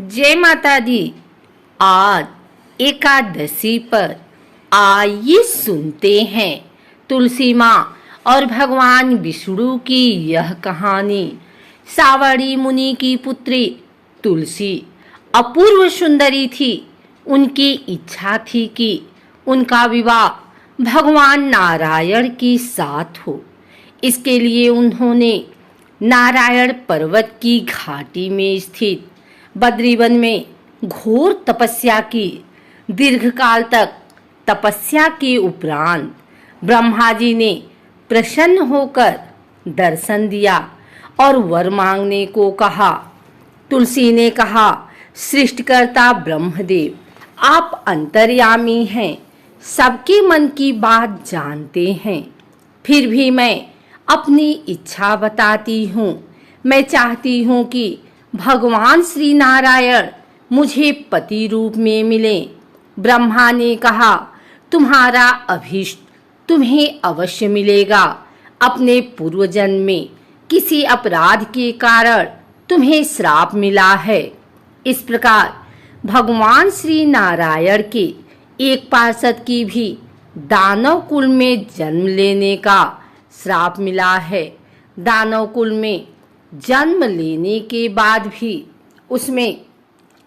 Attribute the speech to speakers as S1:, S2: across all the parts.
S1: जय माता दी। आज एकादशी पर आइए सुनते हैं तुलसी माँ और भगवान विष्णु की यह कहानी। सावरी मुनि की पुत्री तुलसी अपूर्व सुंदरी थी। उनकी इच्छा थी कि उनका विवाह भगवान नारायण के साथ हो। इसके लिए उन्होंने नारायण पर्वत की घाटी में स्थित बद्रीवन में घोर तपस्या की। दीर्घकाल तक तपस्या के उपरांत ब्रह्मा जी ने प्रसन्न होकर दर्शन दिया और वर मांगने को कहा। तुलसी ने कहा, सृष्टिकर्ता ब्रह्मदेव, आप अंतर्यामी हैं, सबके मन की बात जानते हैं। फिर भी मैं अपनी इच्छा बताती हूँ। मैं चाहती हूँ कि भगवान श्री नारायण मुझे पति रूप में मिले। ब्रह्मा ने कहा, तुम्हारा अभीष्ट तुम्हें अवश्य मिलेगा। अपने पूर्व जन्म में किसी अपराध के कारण तुम्हें श्राप मिला है। इस प्रकार भगवान श्री नारायण के एक पार्षद की भी दानव कुल में जन्म लेने का श्राप मिला है। दानव कुल में जन्म लेने के बाद भी उसमें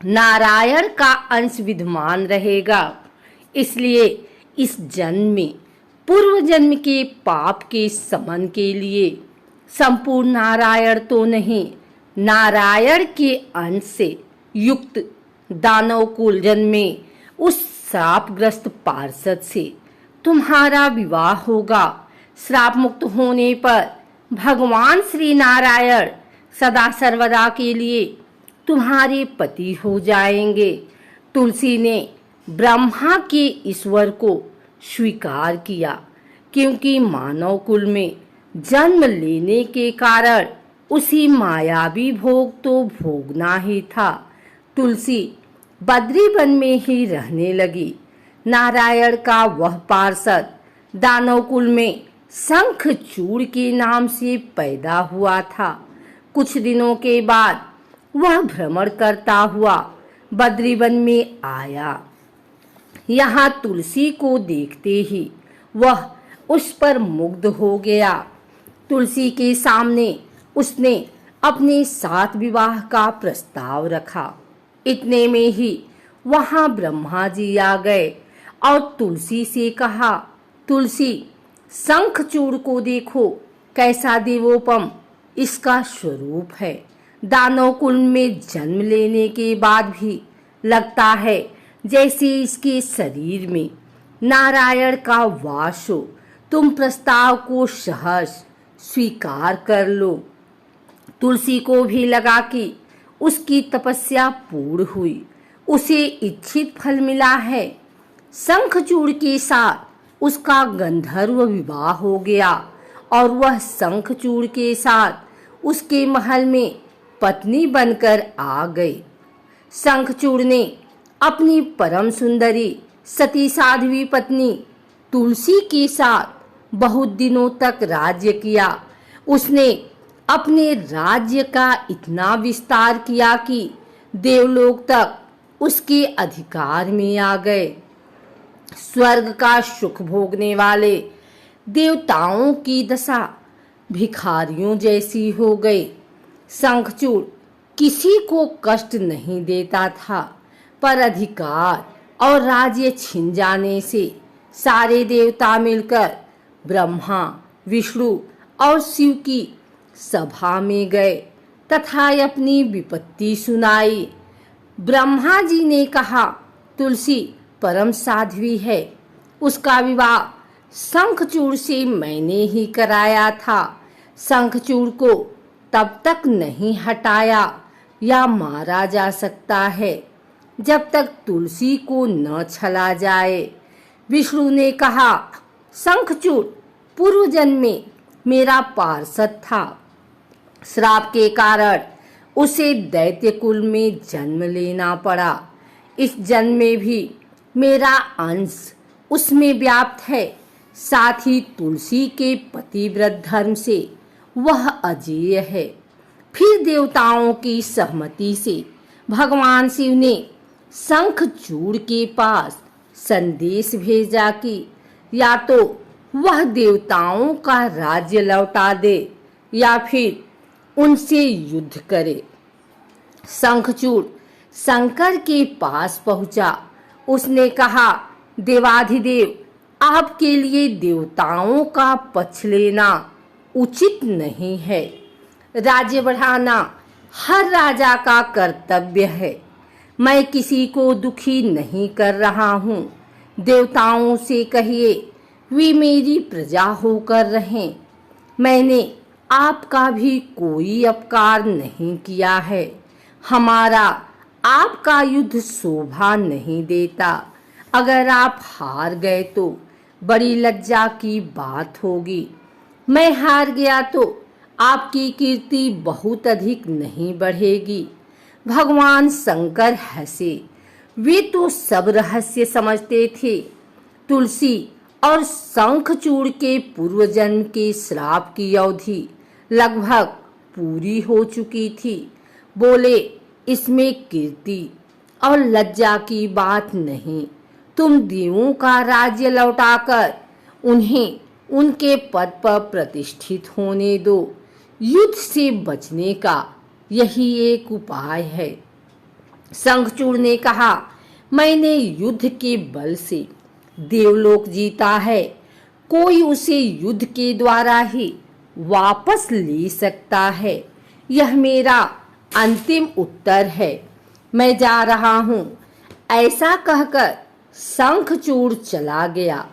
S1: नारायण का अंश विद्यमान रहेगा। इसलिए इस जन्म में पूर्व जन्म के पाप के शमन के लिए संपूर्ण नारायण तो नहीं, नारायण के अंश से युक्त दानव कुल जन्म में उस श्रापग्रस्त पार्षद से तुम्हारा विवाह होगा। श्राप मुक्त होने पर भगवान श्री नारायण सदा सर्वदा के लिए तुम्हारे पति हो जाएंगे। तुलसी ने ब्रह्मा के ईश्वर को स्वीकार किया, क्योंकि मानव कुल में जन्म लेने के कारण उसी मायावी भोग तो भोगना ही था। तुलसी बद्रीवन में ही रहने लगी। नारायण का वह पार्षद दानव कुल में शंखचूड़ के नाम से पैदा हुआ था। कुछ दिनों के बाद वह भ्रमण करता हुआ बद्रीवन में आया। यहाँ तुलसी को देखते ही वह उस पर मुग्ध हो गया। तुलसी के सामने उसने अपने साथ विवाह का प्रस्ताव रखा। इतने में ही वहाँ ब्रह्मा जी आ गए और तुलसी से कहा, तुलसी, शंखचूड़ को देखो, कैसा देवोपम इसका स्वरूप है। दानव कुल में जन्म लेने के बाद भी लगता है जैसे इसके शरीर में नारायण का वास हो। तुम प्रस्ताव को सहर्ष स्वीकार कर लो। तुलसी को भी लगा कि उसकी तपस्या पूर्ण हुई, उसे इच्छित फल मिला है। शंखचूड़ के साथ उसका गंधर्व विवाह हो गया और वह शंखचूड़ के साथ उसके महल में पत्नी बनकर आ गई। शंखचूड़ ने अपनी परम सुंदरी सती साध्वी पत्नी तुलसी के साथ बहुत दिनों तक राज्य किया। उसने अपने राज्य का इतना विस्तार किया कि देवलोक तक उसके अधिकार में आ गए। स्वर्ग का सुख भोगने वाले देवताओं की दशा भिखारियों जैसी हो गई। शंखचूड़ किसी को कष्ट नहीं देता था, पर अधिकार और राज्य छिन जाने से सारे देवता मिलकर ब्रह्मा, विष्णु और शिव की सभा में गए तथा अपनी विपत्ति सुनाई। ब्रह्मा जी ने कहा, तुलसी परम साध्वी है, उसका विवाह शंखचूड़ से मैंने ही कराया था। शंखचूड़ को तब तक नहीं हटाया या मारा जा सकता है जब तक तुलसी को न छला जाए। विष्णु ने कहा, शंखचूड़ पूर्व जन्म में मेरा पार्षद था। श्राप के कारण उसे दैत्य कुल में जन्म लेना पड़ा। इस जन्म में भी मेरा अंश उसमें व्याप्त है। साथ ही तुलसी के पतिव्रत धर्म से वह अजेय है। फिर देवताओं की सहमति से भगवान शिव ने शंखचूड़ के पास संदेश भेजा कि या तो वह देवताओं का राज्य लौटा दे या फिर उनसे युद्ध करे। शंखचूड़ शंकर के पास पहुंचा। उसने कहा, देवाधिदेव, आपके लिए देवताओं का पक्ष लेना उचित नहीं है। राज्य बढ़ाना हर राजा का कर्तव्य है। मैं किसी को दुखी नहीं कर रहा हूँ। देवताओं से कहिए वे मेरी प्रजा होकर रहें। मैंने आपका भी कोई अपकार नहीं किया है। हमारा आपका युद्ध शोभा नहीं देता। अगर आप हार गए तो बड़ी लज्जा की बात होगी। मैं हार गया तो आपकी कीर्ति बहुत अधिक नहीं बढ़ेगी। भगवान शंकर हंसे। वे तो सब रहस्य समझते थे। तुलसी और शंखचूड़ के पूर्व जन्म के श्राप की अवधि लगभग पूरी हो चुकी थी। बोले, इसमें कीर्ति और लज्जा की बात नहीं। तुम देवों का राज्य लौटाकर उन्हें उनके पद पर प्रतिष्ठित होने दो। युद्ध से बचने का यही एक उपाय है। शंखचूड़ ने कहा, मैंने युद्ध के बल से देवलोक जीता है। कोई उसे युद्ध के द्वारा ही वापस ले सकता है। यह मेरा अंतिम उत्तर है। मैं जा रहा हूँ। ऐसा कहकर शंखचूड़ चला गया।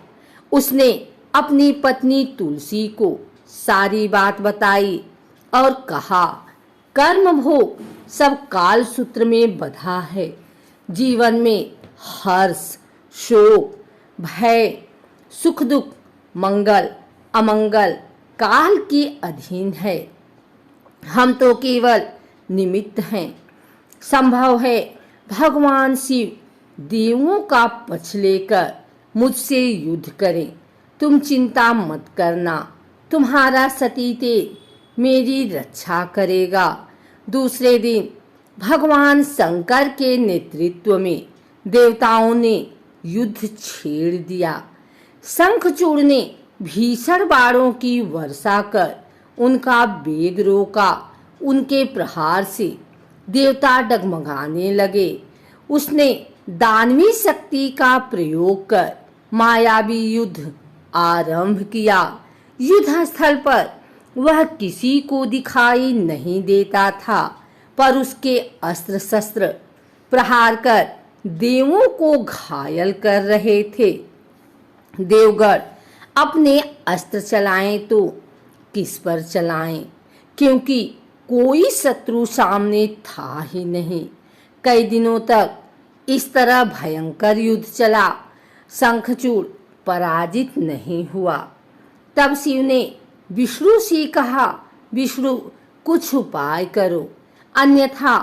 S1: उसने अपनी पत्नी तुलसी को सारी बात बताई और कहा, कर्म भोग सब काल सूत्र में बंधा है। जीवन में हर्ष, शोक, भय, सुख दुख, मंगल अमंगल काल के अधीन है। हम तो केवल निमित्त हैं। संभव है भगवान शिव देवों का पक्ष लेकर मुझसे युद्ध करें। तुम चिंता मत करना। तुम्हारा सती तेज मेरी रक्षा करेगा। दूसरे दिन भगवान शंकर के नेतृत्व में देवताओं ने युद्ध छेड़ दिया। शंखचूड़ ने भीषण बाणों की वर्षा कर उनका वेग रोका। उनके प्रहार से देवता डगमगाने लगे। उसने दानवी शक्ति का प्रयोग कर मायावी युद्ध आरंभ किया। युद्ध स्थल पर वह किसी को दिखाई नहीं देता था, पर उसके अस्त्र शस्त्र प्रहार कर देवों को घायल कर रहे थे। देवगण अपने अस्त्र चलाएं तो किस पर चलाएं, क्योंकि कोई शत्रु सामने था ही नहीं। कई दिनों तक इस तरह भयंकर युद्ध चला। शंखचूड़ पराजित नहीं हुआ। तब शिव ने विष्णु से कहा, विष्णु कुछ उपाय करो, अन्यथा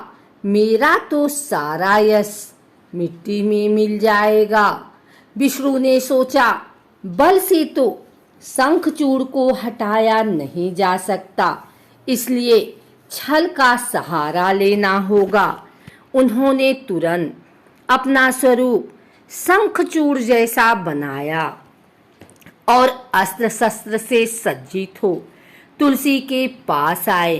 S1: मेरा तो सारा यश मिट्टी में मिल जाएगा। विष्णु ने सोचा, बल से तो शंखचूड़ को हटाया नहीं जा सकता, इसलिए छल का सहारा लेना होगा। उन्होंने तुरंत अपना स्वरूप शंखचूड़ जैसा बनाया और अस्त्र शस्त्र से सज्जित हो तुलसी के पास आए।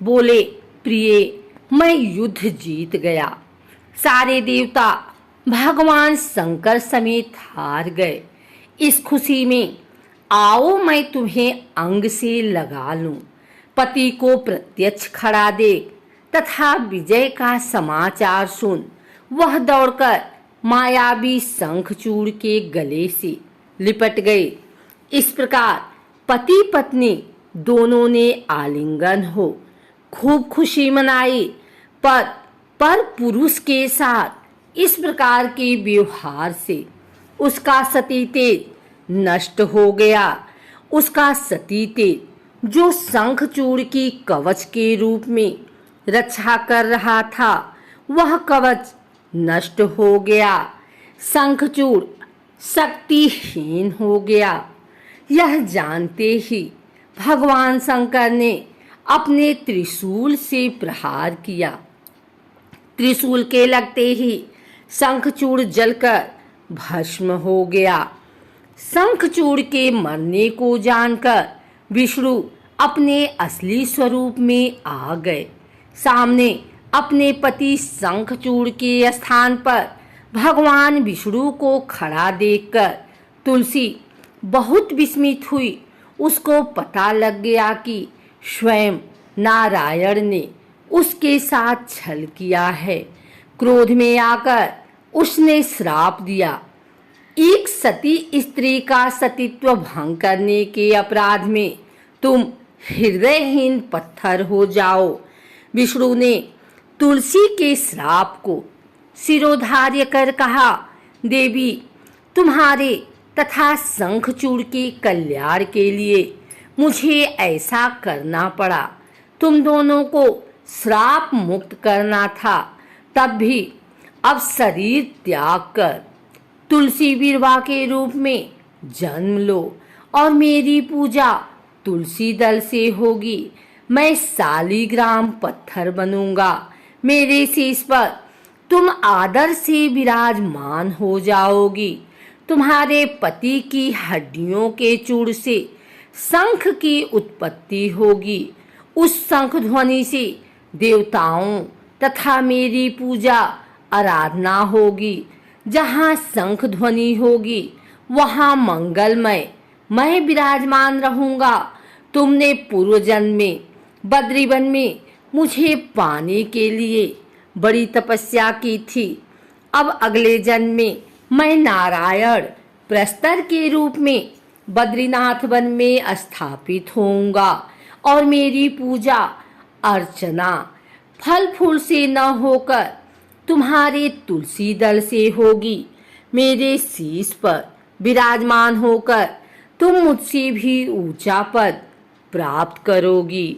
S1: बोले, प्रिय, मैं युद्ध जीत गया। सारे देवता भगवान शंकर समेत हार गए। इस खुशी में आओ मैं तुम्हें अंग से लगा लूं। पति को प्रत्यक्ष खड़ा देख तथा विजय का समाचार सुन वह दौड़कर मायावी शंखचूड़ के गले से लिपट गए। इस प्रकार पति पत्नी दोनों ने आलिंगन हो खूब खुशी मनाई। पर पुरुष के साथ इस प्रकार के व्यवहार से उसका सती तेज नष्ट हो गया। उसका सती तेज जो शंखचूड़ की कवच के रूप में रक्षा कर रहा था, वह कवच नष्ट हो गया। शंखचूड़ शक्तिहीन हो गया। यह जानते ही भगवान शंकर ने अपने त्रिशूल से प्रहार किया। त्रिशूल के लगते ही शंखचूड़ जलकर भस्म हो गया। शंखचूड़ के मरने को जानकर विष्णु अपने असली स्वरूप में आ गए। सामने अपने पति शंखचूड़ के स्थान पर भगवान विष्णु को खड़ा देखकर तुलसी बहुत विस्मित हुई। उसको पता लग गया कि स्वयं नारायण ने उसके साथ छल किया है। क्रोध में आकर उसने श्राप दिया, एक सती स्त्री का सतीत्व भंग करने के अपराध में तुम हृदयहीन पत्थर हो जाओ। विष्णु ने तुलसी के श्राप को शिरोधार्य कर कहा, देवी, तुम्हारे तथा शंखचूड़ के कल्याण के लिए मुझे ऐसा करना पड़ा। तुम दोनों को श्राप मुक्त करना था, तब भी अब शरीर त्याग कर तुलसी विरवा के रूप में जन्म लो और मेरी पूजा तुलसी दल से होगी। मैं शालिग्राम पत्थर बनूंगा। मेरे शीश पर तुम आदर से विराजमान हो जाओगी। तुम्हारे पति की हड्डियों के चूड़ से शंख की उत्पत्ति होगी। उस शंख ध्वनि से देवताओं तथा मेरी पूजा आराधना होगी। जहाँ शंख ध्वनि होगी वहाँ मंगलमय मैं विराजमान रहूंगा। तुमने पूर्व जन्म में बद्रीवन में मुझे पाने के लिए बड़ी तपस्या की थी। अब अगले जन्म में मैं नारायण प्रस्तर के रूप में बद्रीनाथ वन में स्थापित होऊंगा और मेरी पूजा अर्चना फल फूल से न होकर तुम्हारे तुलसी दल से होगी। मेरे शीश पर विराजमान होकर तुम मुझसे भी ऊंचा पद प्राप्त करोगी।